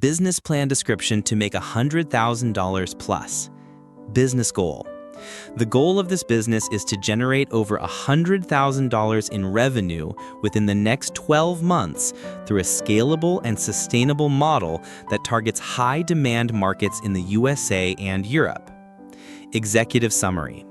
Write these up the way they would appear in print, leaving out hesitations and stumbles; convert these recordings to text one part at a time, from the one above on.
business plan description to make $100,000 plus. Business goal. The goal of this business is to generate over $100,000 in revenue within the next 12 months through a scalable and sustainable model that targets high-demand markets in the USA and Europe. Executive summary.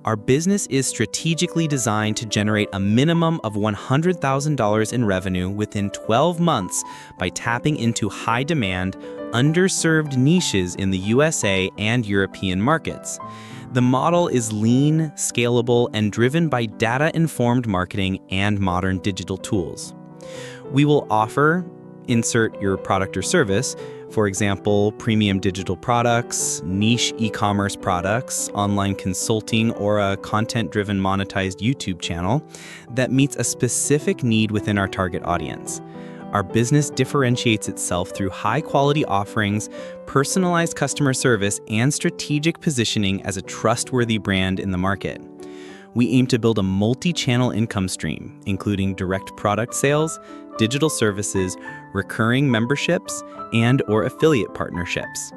Our business is strategically designed to generate a minimum of $100,000 in revenue within 12 months by tapping into high-demand, underserved niches in the USA and European markets. The model is lean, scalable, and driven by data-informed marketing and modern digital tools. We will offer, insert your product or service, for example, premium digital products, niche e-commerce products, online consulting, or a content-driven monetized YouTube channel that meets a specific need within our target audience. Our business differentiates itself through high-quality offerings, personalized customer service, and strategic positioning as a trustworthy brand in the market. We aim to build a multi-channel income stream, including direct product sales, digital services, recurring memberships, and/or affiliate partnerships.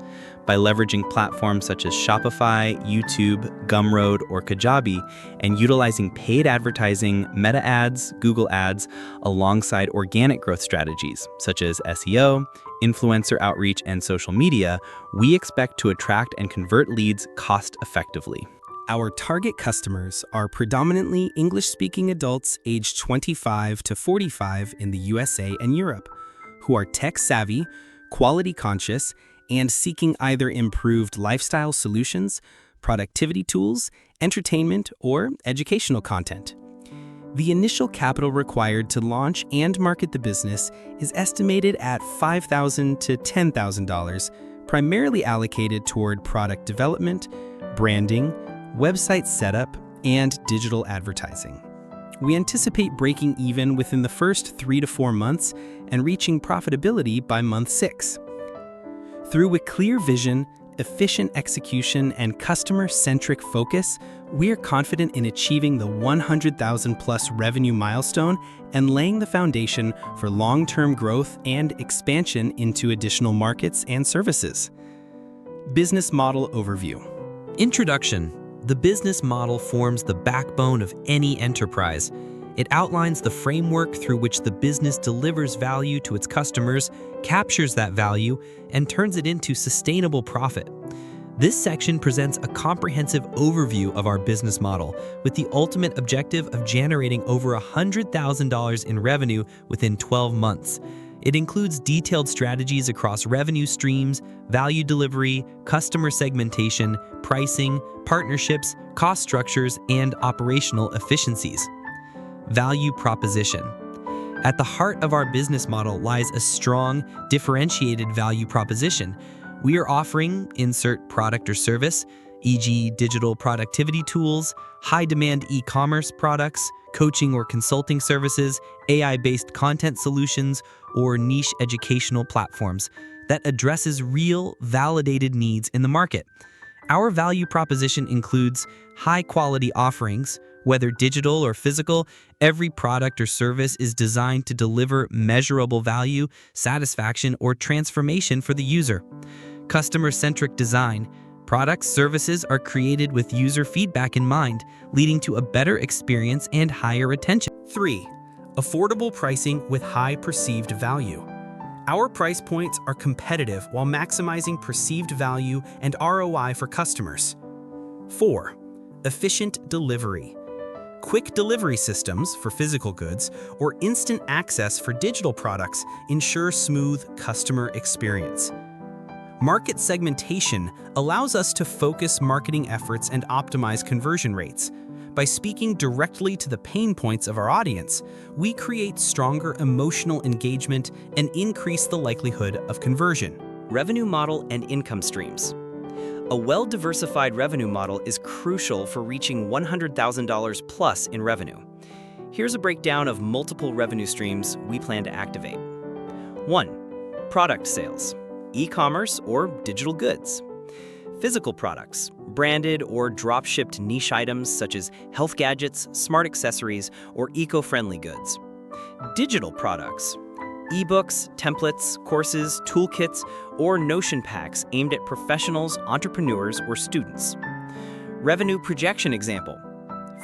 By leveraging platforms such as Shopify, YouTube, Gumroad, or Kajabi, and utilizing paid advertising, Meta ads, Google ads, alongside organic growth strategies such as SEO, influencer outreach, and social media, we expect to attract and convert leads cost-effectively. Our target customers are predominantly English-speaking adults aged 25 to 45 in the USA and Europe, who are tech-savvy, quality-conscious, and seeking either improved lifestyle solutions, productivity tools, entertainment, or educational content. The initial capital required to launch and market the business is estimated at $5,000 to $10,000, primarily allocated toward product development, branding, website setup, and digital advertising. We anticipate breaking even within the first 3 to 4 months and reaching profitability by month 6. Through a clear vision, efficient execution, and customer-centric focus, we are confident in achieving the 100,000 plus revenue milestone and laying the foundation for long-term growth and expansion into additional markets and services. Business model overview. Introduction. The business model forms the backbone of any enterprise. It outlines the framework through which the business delivers value to its customers, captures that value, and turns it into sustainable profit. This section presents a comprehensive overview of our business model, with the ultimate objective of generating over $100,000 in revenue within 12 months. It includes detailed strategies across revenue streams, value delivery, customer segmentation, pricing, partnerships, cost structures, and operational efficiencies. Value proposition. At the heart of our business model lies a strong, differentiated value proposition. We are offering, insert product or service, e.g. digital productivity tools, high-demand e-commerce products, coaching or consulting services, AI-based content solutions, or niche educational platforms that addresses real, validated needs in the market. Our value proposition includes high-quality offerings. Whether digital or physical, every product or service is designed to deliver measurable value, satisfaction, or transformation for the user. Customer-centric design. Products, services are created with user feedback in mind, leading to a better experience and higher retention. 3. Affordable pricing with high perceived value. Our price points are competitive while maximizing perceived value and ROI for customers. 4. Efficient delivery. Quick delivery systems for physical goods or instant access for digital products ensure smooth customer experience. Market segmentation allows us to focus marketing efforts and optimize conversion rates. By speaking directly to the pain points of our audience, we create stronger emotional engagement and increase the likelihood of conversion. Revenue model and income streams. A well-diversified revenue model is crucial for reaching $100,000 plus in revenue. Here's a breakdown of multiple revenue streams we plan to activate. 1. Product sales, e-commerce or digital goods. Physical products, branded or drop-shipped niche items such as health gadgets, smart accessories, or eco-friendly goods. Digital products, ebooks, templates, courses, toolkits, or Notion packs aimed at professionals, entrepreneurs, or students. Revenue projection example: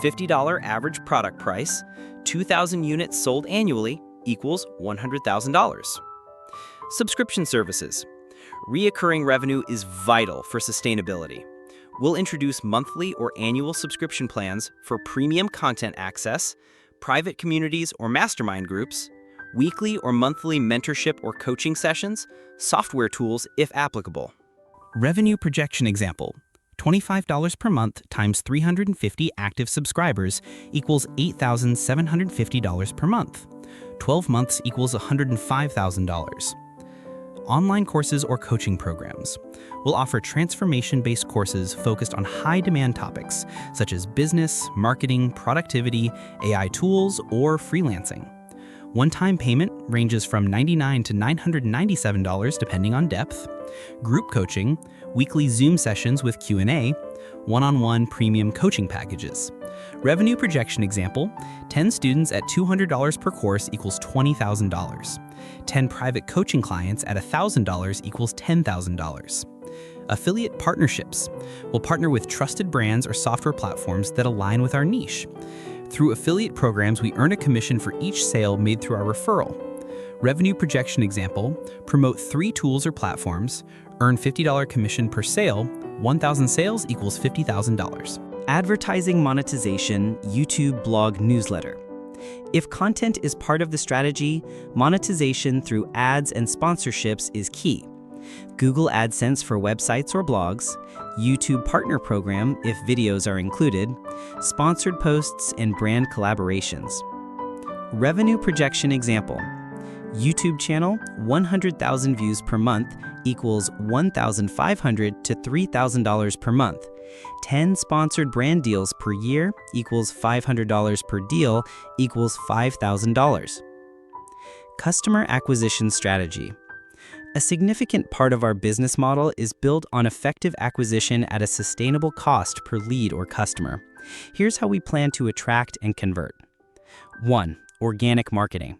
$50 average product price, 2,000 units sold annually equals $100,000. Subscription services. Reoccurring revenue is vital for sustainability. We'll introduce monthly or annual subscription plans for premium content access, private communities or mastermind groups, weekly or monthly mentorship or coaching sessions, software tools if applicable. Revenue projection example: $25 per month times 350 active subscribers equals $8,750 per month. 12 months equals $105,000. Online courses or coaching programs. We'll offer transformation-based courses focused on high-demand topics such as business, marketing, productivity, AI tools, or freelancing. One-time payment ranges from $99 to $997 depending on depth. Group coaching, weekly Zoom sessions with Q&A, one-on-one premium coaching packages. Revenue projection example: 10 students at $200 per course equals $20,000. 10 private coaching clients at $1,000 equals $10,000. Affiliate partnerships. We'll partner with trusted brands or software platforms that align with our niche. Through affiliate programs, we earn a commission for each sale made through our referral. Revenue projection example: promote 3 tools or platforms, earn $50 commission per sale, 1,000 sales equals $50,000. Advertising monetization, YouTube blog newsletter. If content is part of the strategy, monetization through ads and sponsorships is key. Google AdSense for websites or blogs, YouTube Partner Program if videos are included, sponsored posts, and brand collaborations. Revenue projection example: YouTube channel, 100,000 views per month equals $1,500 to $3,000 per month. 10 sponsored brand deals per year equals $500 per deal equals $5,000. Customer acquisition strategy. A significant part of our business model is built on effective acquisition at a sustainable cost per lead or customer. Here's how we plan to attract and convert. 1. Organic marketing.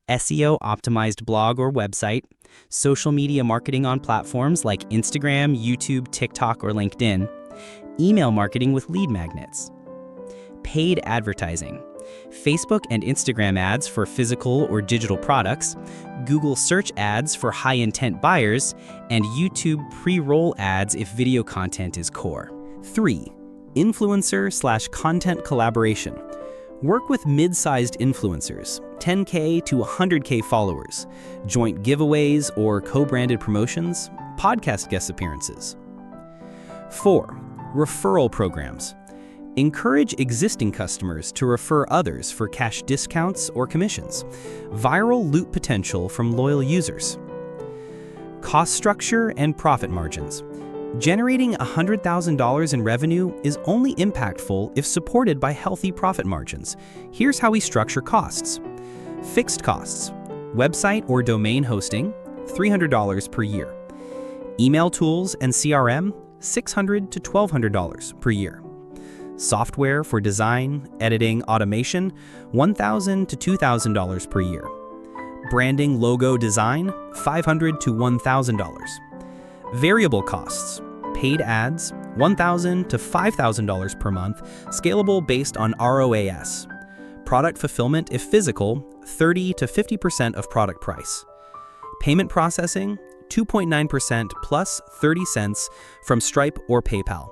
SEO optimized blog or website, social media marketing on platforms like Instagram, YouTube, TikTok, or LinkedIn, email marketing with lead magnets. Paid advertising. Facebook and Instagram ads for physical or digital products, Google search ads for high-intent buyers, and YouTube pre-roll ads if video content is core. 3. Influencer/content collaboration. Work with mid-sized influencers, 10K to 100K followers, joint giveaways or co-branded promotions, podcast guest appearances. 4. Referral programs. Encourage existing customers to refer others for cash discounts or commissions. Viral loop potential from loyal users. Cost structure and profit margins. Generating $100,000 in revenue is only impactful if supported by healthy profit margins. Here's how we structure costs. Fixed costs. Website or domain hosting, $300 per year. Email tools and CRM, $600 to $1,200 per year. Software for design, editing, automation, $1,000 to $2,000 per year. Branding, logo design, $500 to $1,000. Variable costs, paid ads, $1,000 to $5,000 per month, scalable based on ROAS. Product fulfillment if physical, 30 to 50% of product price. Payment processing, 2.9% plus 30 cents from Stripe or PayPal.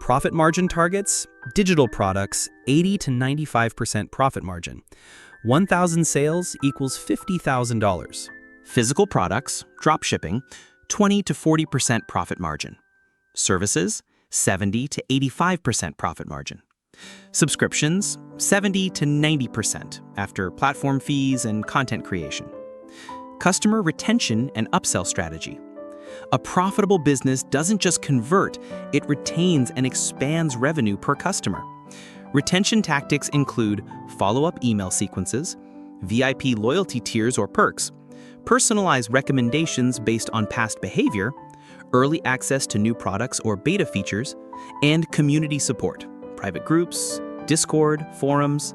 Profit margin targets, digital products, 80 to 95% profit margin. 1,000 sales equals $50,000. Physical products, drop shipping, 20 to 40% profit margin. Services, 70 to 85% profit margin. Subscriptions, 70 to 90% after platform fees and content creation. Customer retention and upsell strategy. A profitable business doesn't just convert, it retains and expands revenue per customer. Retention tactics include follow-up email sequences, VIP loyalty tiers or perks, personalized recommendations based on past behavior, early access to new products or beta features, and community support, private groups, Discord, forums.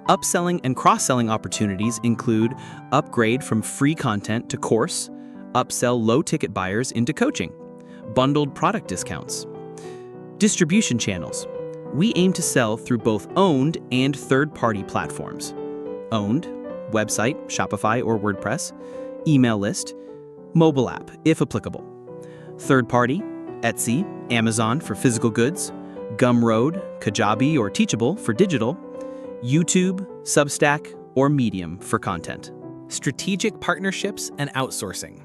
Upselling and cross-selling opportunities include upgrade from free content to course, upsell low-ticket buyers into coaching, bundled product discounts. Distribution channels. We aim to sell through both owned and third-party platforms. Owned, website, Shopify or WordPress, email list, mobile app, if applicable. Third-party, Etsy, Amazon for physical goods, Gumroad, Kajabi or Teachable for digital, YouTube, Substack, or Medium for content. Strategic partnerships and outsourcing.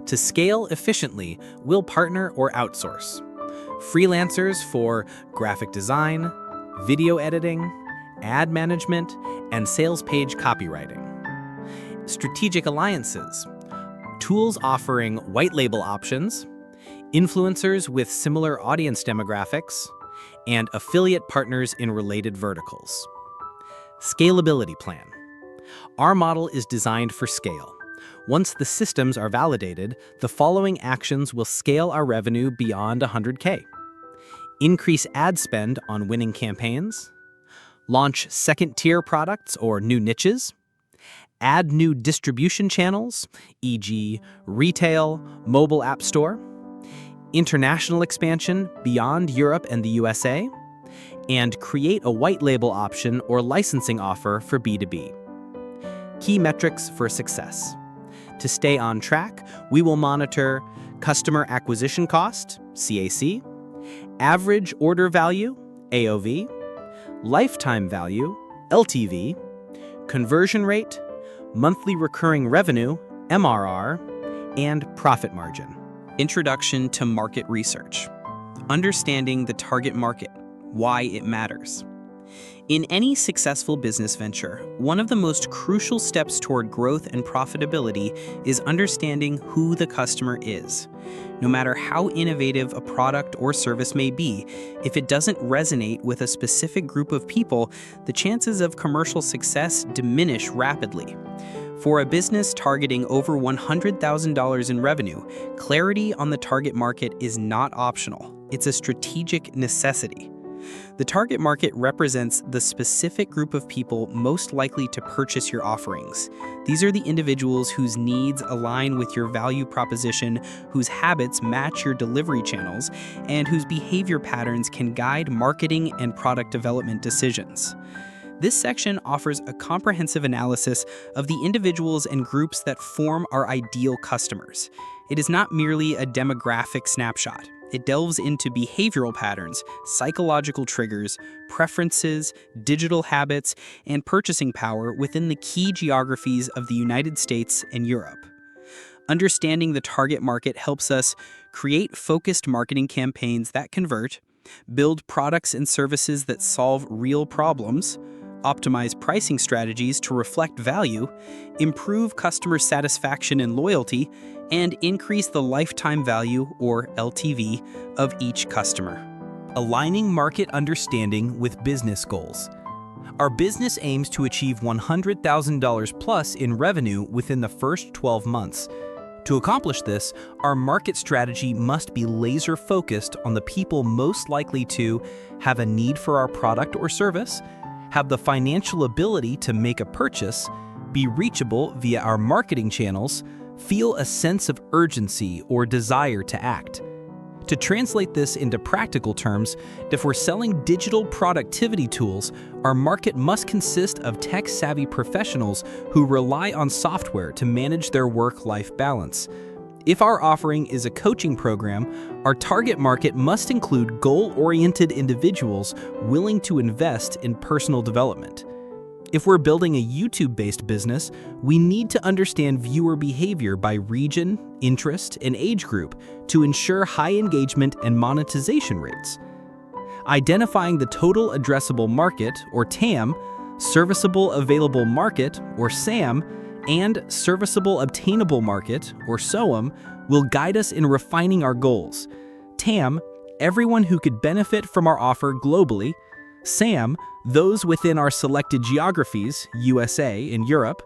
To scale efficiently, we'll partner or outsource. Freelancers for graphic design, video editing, ad management, and sales page copywriting. Strategic alliances. Tools offering white label options, influencers with similar audience demographics, and affiliate partners in related verticals. Scalability plan. Our model is designed for scale. Once the systems are validated, the following actions will scale our revenue beyond 100K. Increase ad spend on winning campaigns, launch second-tier products or new niches, add new distribution channels, e.g. retail, mobile app store, international expansion beyond Europe and the USA, and create a white label option or licensing offer for B2B. Key metrics for success. To stay on track, we will monitor customer acquisition cost, CAC, average order value, AOV, lifetime value, LTV, conversion rate, monthly recurring revenue, MRR, and profit margin. Introduction to market research. Understanding the target market, why it matters. In any successful business venture, one of the most crucial steps toward growth and profitability is understanding who the customer is. No matter how innovative a product or service may be, if it doesn't resonate with a specific group of people, the chances of commercial success diminish rapidly. For a business targeting over $100,000 in revenue, clarity on the target market is not optional. It's a strategic necessity. The target market represents the specific group of people most likely to purchase your offerings. These are the individuals whose needs align with your value proposition, whose habits match your delivery channels, and whose behavior patterns can guide marketing and product development decisions. This section offers a comprehensive analysis of the individuals and groups that form our ideal customers. It is not merely a demographic snapshot. It delves into behavioral patterns, psychological triggers, preferences, digital habits, and purchasing power within the key geographies of the United States and Europe. Understanding the target market helps us create focused marketing campaigns that convert, build products and services that solve real problems, optimize pricing strategies to reflect value, improve customer satisfaction and loyalty, and increase the lifetime value, or LTV, of each customer. Aligning market understanding with business goals. Our business aims to achieve $100,000 plus in revenue within the first 12 months. To accomplish this, our market strategy must be laser-focused on the people most likely to have a need for our product or service, have the financial ability to make a purchase, be reachable via our marketing channels, feel a sense of urgency or desire to act. To translate this into practical terms, if we're selling digital productivity tools, our market must consist of tech-savvy professionals who rely on software to manage their work-life balance. If our offering is a coaching program, our target market must include goal-oriented individuals willing to invest in personal development. If we're building a YouTube-based business, we need to understand viewer behavior by region, interest, and age group to ensure high engagement and monetization rates. Identifying the total addressable market, or TAM, serviceable available market, or SAM, and serviceable obtainable market, or SOAM, will guide us in refining our goals. TAM, everyone who could benefit from our offer globally. SAM, those within our selected geographies, USA and Europe.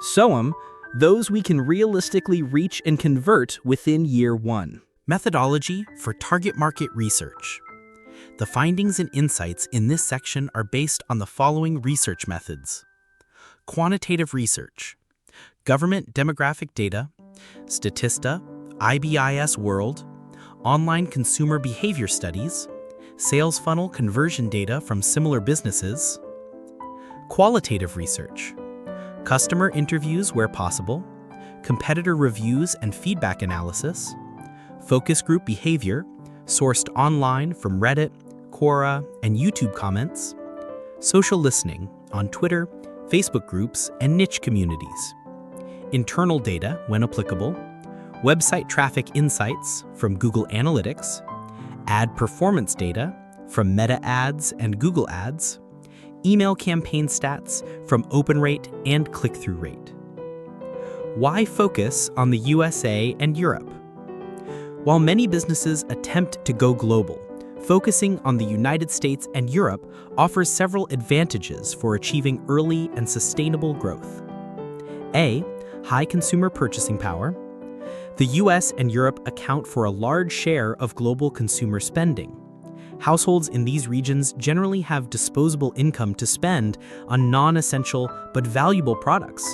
SOAM, those we can realistically reach and convert within year one. Methodology for target market research. The findings and insights in this section are based on the following research methods: quantitative research, government demographic data, Statista, IBIS World, online consumer behavior studies, sales funnel conversion data from similar businesses, qualitative research, customer interviews where possible, competitor reviews and feedback analysis, focus group behavior, sourced online from Reddit, Quora, and YouTube comments, social listening on Twitter, Facebook groups, and niche communities, internal data when applicable, website traffic insights from Google Analytics, ad performance data from Meta Ads and Google Ads, email campaign stats from OpenRate and click-through rate. Why focus on the USA and Europe? While many businesses attempt to go global, focusing on the United States and Europe offers several advantages for achieving early and sustainable growth. A. High consumer purchasing power. The US and Europe account for a large share of global consumer spending. Households in these regions generally have disposable income to spend on non-essential but valuable products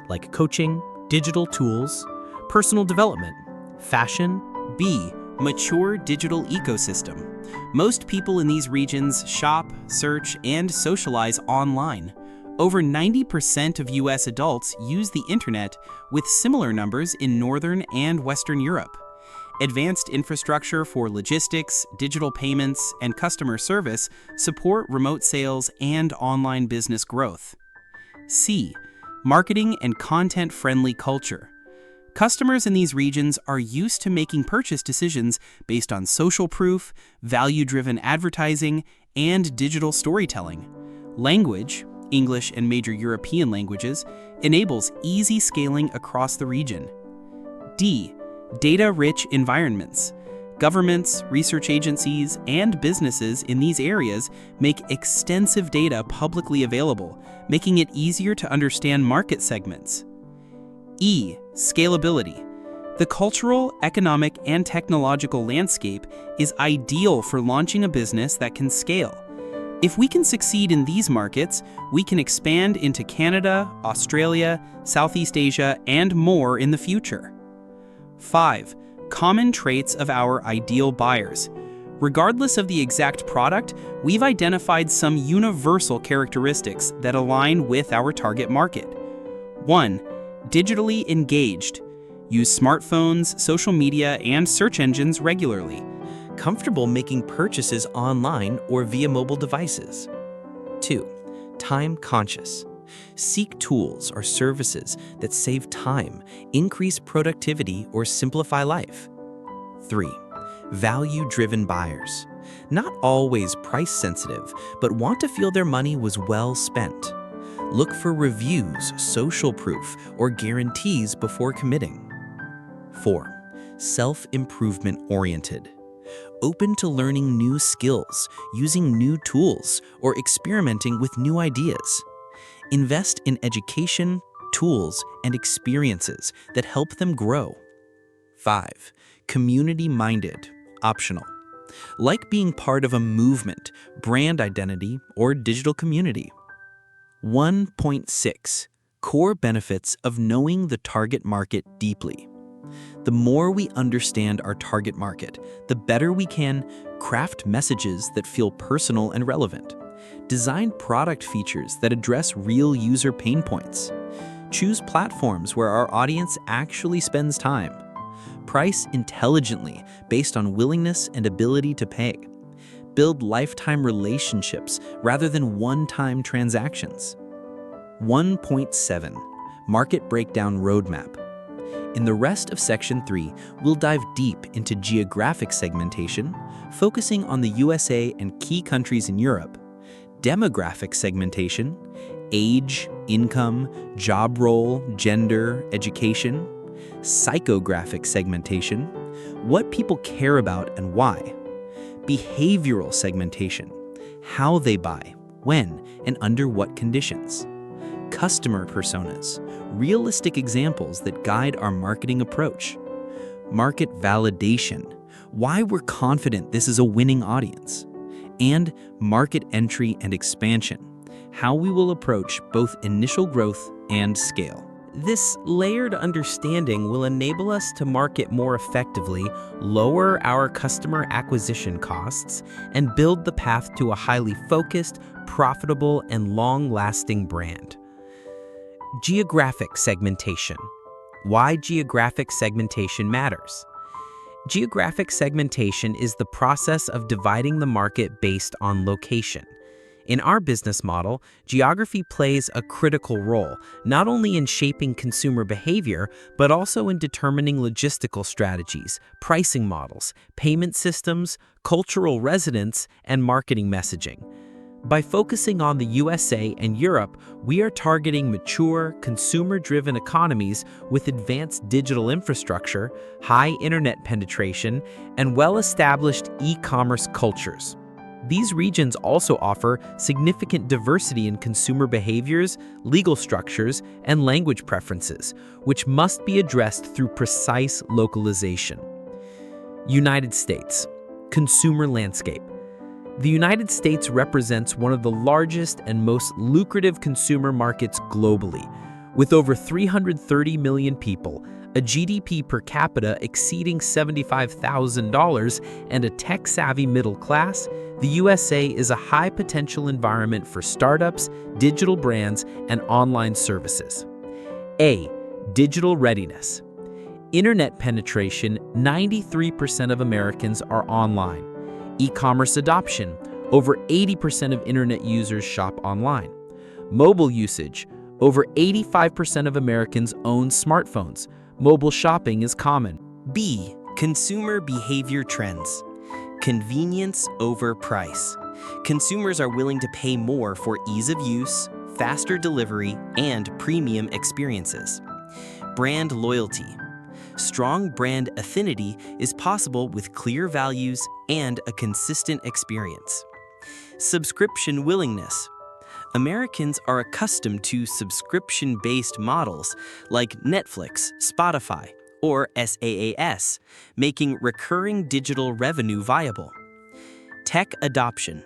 like coaching, digital tools, personal development, fashion. B. Mature digital ecosystem. Most people in these regions shop, search, and socialize online. Over 90% of US adults use the internet, with similar numbers in Northern and Western Europe. Advanced infrastructure for logistics, digital payments, and customer service support remote sales and online business growth. C. Marketing and content-friendly culture. Customers in these regions are used to making purchase decisions based on social proof, value-driven advertising, and digital storytelling. Language, English and major European languages, enables easy scaling across the region. D. Data-rich environments. Governments, research agencies, and businesses in these areas make extensive data publicly available, making it easier to understand market segments. E. Scalability. The cultural, economic, and technological landscape is ideal for launching a business that can scale. If we can succeed in these markets, we can expand into Canada, Australia, Southeast Asia, and more in the future. 5. Common traits of our ideal buyers. Regardless of the exact product, we've identified some universal characteristics that align with our target market. 1. Digitally engaged. Use smartphones, social media, and search engines regularly. Comfortable making purchases online or via mobile devices. 2. Time conscious. Seek tools or services that save time, increase productivity, or simplify life. 3. Value-driven buyers. Not always price-sensitive, but want to feel their money was well spent. Look for reviews, social proof, or guarantees before committing. 4. Self-improvement oriented. Open to learning new skills, using new tools, or experimenting with new ideas. Invest in education, tools, and experiences that help them grow. 5. Community-minded, optional. Like being part of a movement, brand identity, or digital community. 1.6. Core benefits of knowing the target market deeply. The more we understand our target market, the better we can craft messages that feel personal and relevant, design product features that address real user pain points, choose platforms where our audience actually spends time, price intelligently based on willingness and ability to pay, build lifetime relationships rather than one-time transactions. 1.7. Market Breakdown Roadmap. In the rest of Section 3, we'll dive deep into geographic segmentation, focusing on the USA and key countries in Europe, demographic segmentation, age, income, job role, gender, education, psychographic segmentation, what people care about and why, behavioral segmentation, how they buy, when, and under what conditions, customer personas, realistic examples that guide our marketing approach, market validation, why we're confident this is a winning audience, and market entry and expansion, how we will approach both initial growth and scale. This layered understanding will enable us to market more effectively, lower our customer acquisition costs, and build the path to a highly focused, profitable, and long-lasting brand. Geographic segmentation. Why geographic segmentation matters. Geographic segmentation is the process of dividing the market based on location. In our business model, geography plays a critical role, not only in shaping consumer behavior, but also in determining logistical strategies, pricing models, payment systems, cultural resonance, and marketing messaging. By focusing on the USA and Europe, we are targeting mature, consumer-driven economies with advanced digital infrastructure, high internet penetration, and well-established e-commerce cultures. These regions also offer significant diversity in consumer behaviors, legal structures, and language preferences, which must be addressed through precise localization. United States. Consumer landscape. The United States represents one of the largest and most lucrative consumer markets globally. With over 330 million people, a GDP per capita exceeding $75,000, and a tech-savvy middle class, the USA is a high-potential environment for startups, digital brands, and online services. A. Digital readiness. Internet penetration: 93% of Americans are online. E-commerce adoption: over 80% of internet users shop online. Mobile usage: over 85% of Americans own smartphones. Mobile shopping is common. B. Consumer behavior trends. Convenience over price. Consumers are willing to pay more for ease of use, faster delivery, and premium experiences. Brand loyalty. Strong brand affinity is possible with clear values and a consistent experience. Subscription willingness. Americans are accustomed to subscription-based models like Netflix, Spotify, or SaaS, making recurring digital revenue viable. Tech adoption.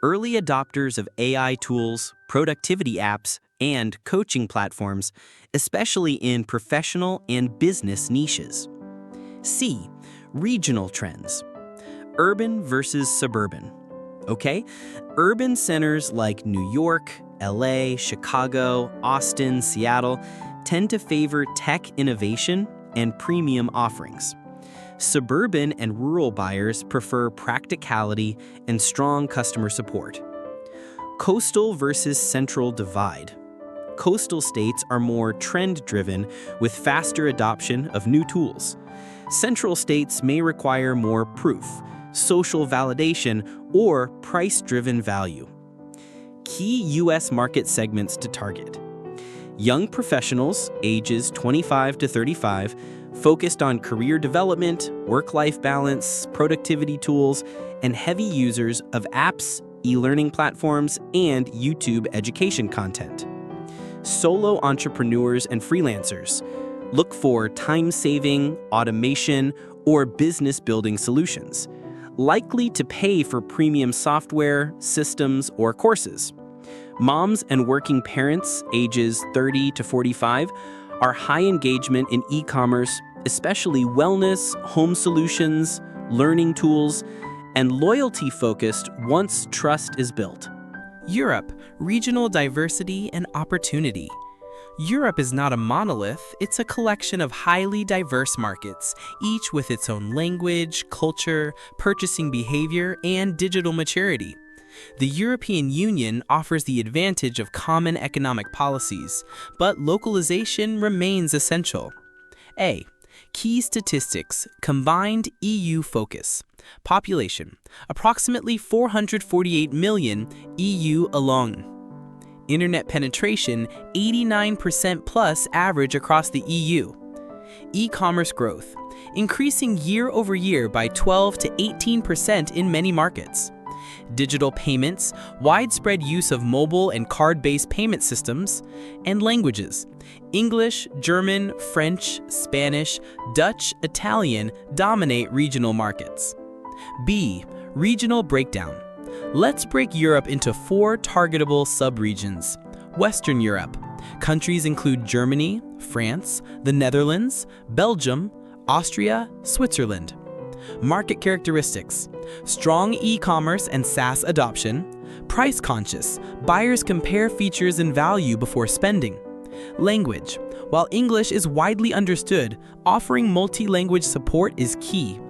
Early adopters of AI tools, productivity apps, and coaching platforms, especially in professional and business niches. C. Regional trends. Urban versus suburban. Okay? Urban centers like New York, LA, Chicago, Austin, Seattle tend to favor tech innovation and premium offerings. Suburban and rural buyers prefer practicality and strong customer support. Coastal versus central divide. Coastal states are more trend-driven with faster adoption of new tools. Central states may require more proof, social validation, or price-driven value. Key U.S. market segments to target. Young professionals, ages 25 to 35, focused on career development, work-life balance, productivity tools, and heavy users of apps, e-learning platforms, and YouTube education content. Solo entrepreneurs and freelancers. Look for time-saving, automation, or business-building solutions, likely to pay for premium software, systems, or courses. Moms and working parents, ages 30 to 45, are high engagement in e-commerce, especially wellness, home solutions, learning tools, and loyalty-focused once trust is built. Europe, regional diversity and opportunity. Europe is not a monolith, it's a collection of highly diverse markets, each with its own language, culture, purchasing behavior, and digital maturity. The European Union offers the advantage of common economic policies, but localization remains essential. A. Key statistics: combined EU focus. Population: approximately 448 million EU alone. Internet penetration: 89% plus average across the EU. E-commerce growth: increasing year over year by 12 to 18% in many markets. Digital payments: widespread use of mobile and card-based payment systems. And languages: English, German, French, Spanish, Dutch, Italian dominate regional markets. B. Regional breakdown. Let's break Europe into 4 targetable subregions. Western Europe. Countries include Germany, France, the Netherlands, Belgium, Austria, Switzerland. Market characteristics: strong e-commerce and SaaS adoption. Price conscious. Buyers compare features and value before spending. Language. While English is widely understood, offering multi-language support is key.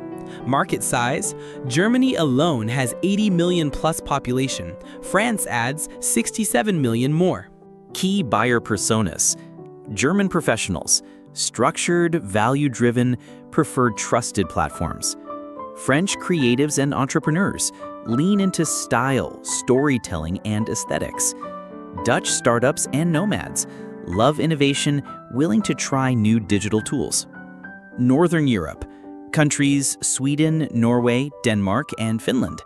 Market size: Germany alone has 80 million plus population. France adds 67 million more. Key buyer personas: German professionals, structured, value-driven, prefer trusted platforms. French creatives and entrepreneurs lean into style, storytelling, and aesthetics. Dutch startups and nomads love innovation, willing to try new digital tools. Northern Europe, countries Sweden, Norway, Denmark, and Finland.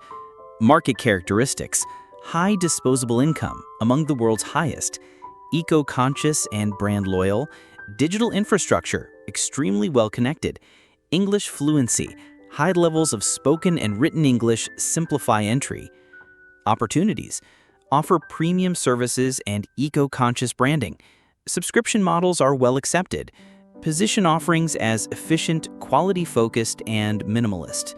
Market characteristics: high disposable income, among the world's highest. Eco-conscious and brand loyal. Digital infrastructure, extremely well connected. English fluency, high levels of spoken and written English simplify entry. Opportunities: offer premium services and eco-conscious branding. Subscription models are well accepted. Position offerings as efficient, quality-focused, and minimalist.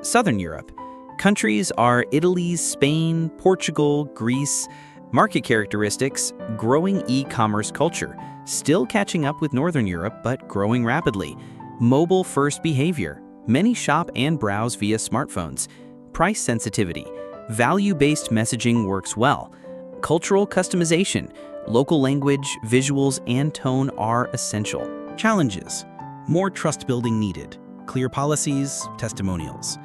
Southern Europe. Countries are Italy, Spain, Portugal, Greece. Market characteristics: growing e-commerce culture, still catching up with Northern Europe but growing rapidly. Mobile-first behavior. Many shop and browse via smartphones. Price sensitivity. Value-based messaging works well. Cultural customization. Local language, visuals, and tone are essential. Challenges: more trust building needed. Clear policies, testimonials.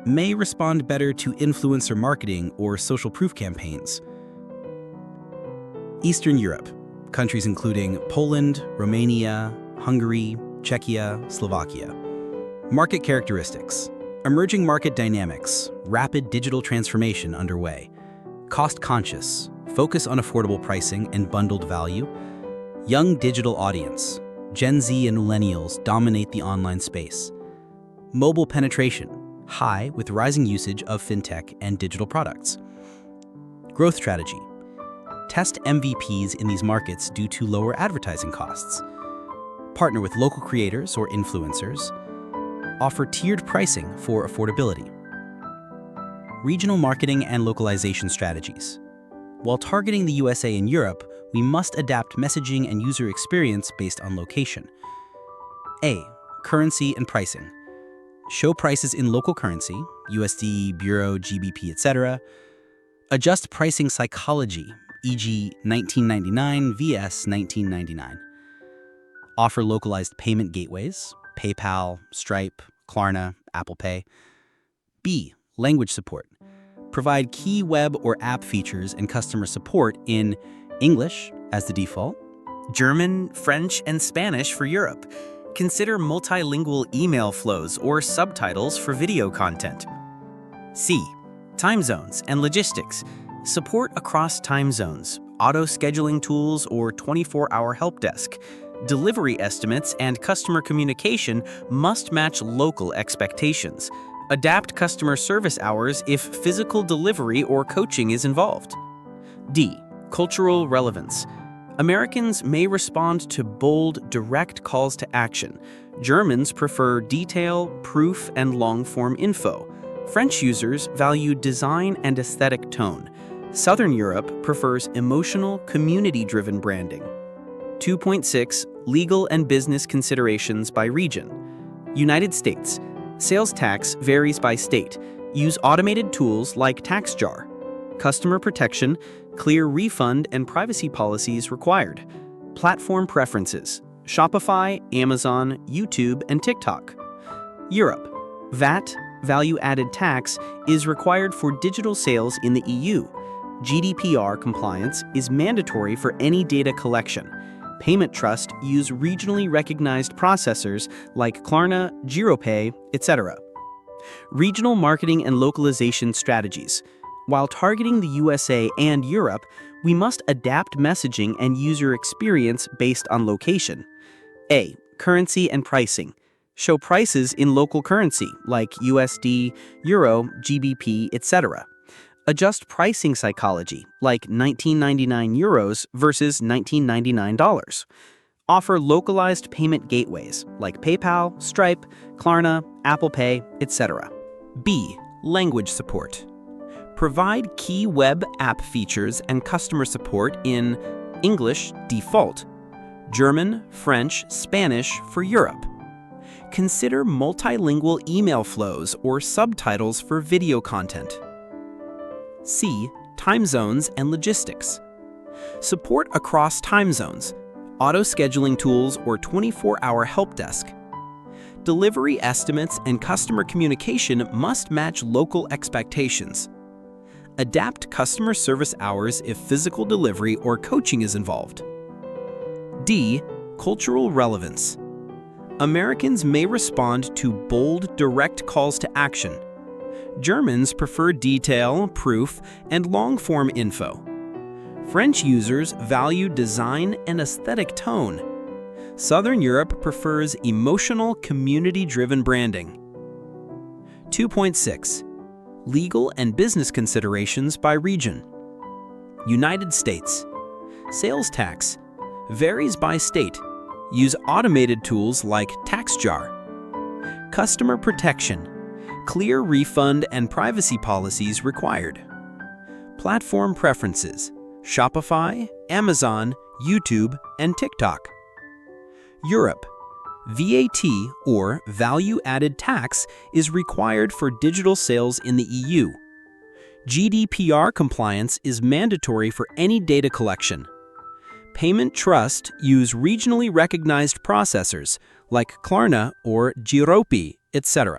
May respond better to influencer marketing or social proof campaigns. Eastern Europe. Countries including Poland, Romania, Hungary, Czechia, Slovakia. Market characteristics: emerging market dynamics, rapid digital transformation underway. Cost conscious, focus on affordable pricing and bundled value. Young digital audience, Gen Z and millennials dominate the online space. Mobile penetration, high with rising usage of fintech and digital products. Growth strategy: test MVPs in these markets due to lower advertising costs. Partner with local creators or influencers. Offer tiered pricing for affordability. Regional marketing and localization strategies. While targeting the USA and Europe, we must adapt messaging and user experience based on location. A. Currency and pricing. Show prices in local currency, USD, Bureau, GBP, etc. Adjust pricing psychology, e.g. 1999 vs 1999. Offer localized payment gateways, PayPal, Stripe, Klarna, Apple Pay. B. Language support. Provide key web or app features and customer support in English as the default, German, French, and Spanish for Europe. Consider multilingual email flows or subtitles for video content. C. Time zones and logistics. Support across time zones, auto-scheduling tools, or 24-hour help desk. Delivery estimates and customer communication must match local expectations. Adapt customer service hours if physical delivery or coaching is involved. D. Cultural relevance. Americans may respond to bold, direct calls to action. Germans prefer detail, proof, and long-form info. French users value design and aesthetic tone. Southern Europe prefers emotional, community-driven branding. 2.6. Legal and business considerations by region. United States. Sales tax varies by state. Use automated tools like TaxJar. Customer protection, clear refund and privacy policies required. Platform preferences: Shopify, Amazon, YouTube, and TikTok. Europe. VAT, value-added tax, is required for digital sales in the EU. GDPR compliance is mandatory for any data collection. Payment trust use regionally recognized processors like Klarna, Giropay, etc. Regional marketing and localization strategies. While targeting the USA and Europe, we must adapt messaging and user experience based on location. A. Currency and pricing. Show prices in local currency like USD, Euro, GBP, etc. Adjust pricing psychology, like 19.99 euros versus $19.99. Offer localized payment gateways, like PayPal, Stripe, Klarna, Apple Pay, etc. B. Language support. Provide key web app features and customer support in English default, German, French, Spanish for Europe. Consider multilingual email flows or subtitles for video content. C. Time zones and logistics. Support across time zones, auto-scheduling tools or 24-hour help desk. Delivery estimates and customer communication must match local expectations. Adapt customer service hours if physical delivery or coaching is involved. D. Cultural relevance. Americans may respond to bold, direct calls to action. Germans prefer detail, proof, and long-form info. French users value design and aesthetic tone. Southern Europe prefers emotional, community-driven branding. 2.6. Legal and business considerations by region. United States. Sales tax varies by state. Use automated tools like TaxJar. Customer protection. Clear refund and privacy policies required. Platform preferences. Shopify, Amazon, YouTube, and TikTok. Europe. VAT, or value-added tax, is required for digital sales in the EU. GDPR compliance is mandatory for any data collection. Payment trust use regionally recognized processors like Klarna or Giropi, etc.